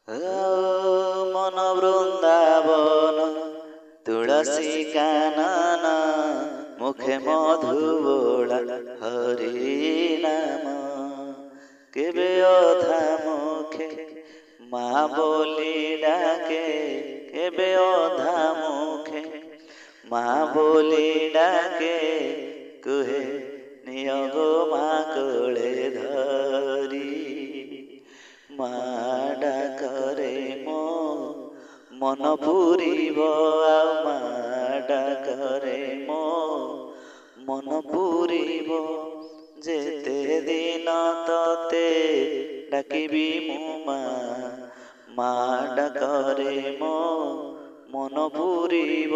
मन वृंदावन तुलसी कानन मुखे मधुबोला हरि नाम केबे अधा मुखे माँ बोली डाके केबे अधा मुखे माँ बोली डाके कुहे नियगो माँ कोले धरी माँ डाकरे मो मन पूरीब माँ डाकरे मो मन पूरीब जेते दिन तते डाकिबी मु माँ डाकरे मो मन पूरीब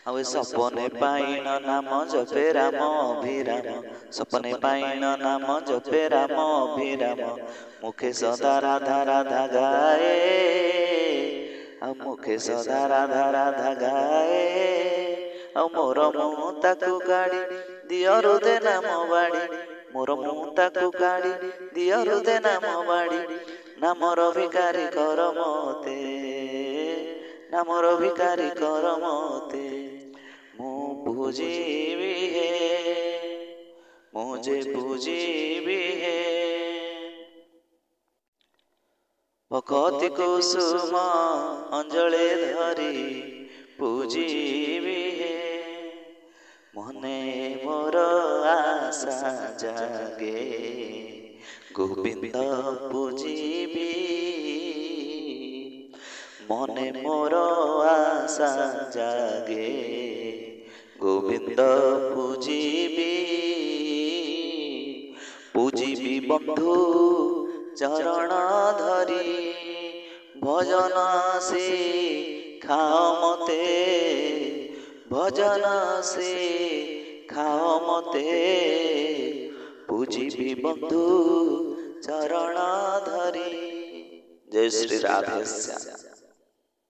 आवे सपने पाइन नाम जपे राम अभिराम सपने पाइन नाम जपे राम अभिराम मुखे सदा राधा राधा गाए आ मुखे सदा राधा राधा गाए आ मोर मु ताकू गाड़ी दियरु दे नाम बाड़ी मोर मु ताकू गाड़ी दियरु दे नाम बाड़ी नामर भिकारी कर मते नामर भिकारी कर मते बुझीबी है मुझे बुझीबी है भक्ति कुसुम अंजले धरी पूजीबी है मने मोर आशा जागे गोविंद पूजीबी मने मोर आशा जागे गोविंद पूजीबी पूजीबी बंधु चरण धरी भजन से खाओ मते भजन से खाओ मते पूजीबी बंधु चरण धरी। जय श्री राधेश्याम।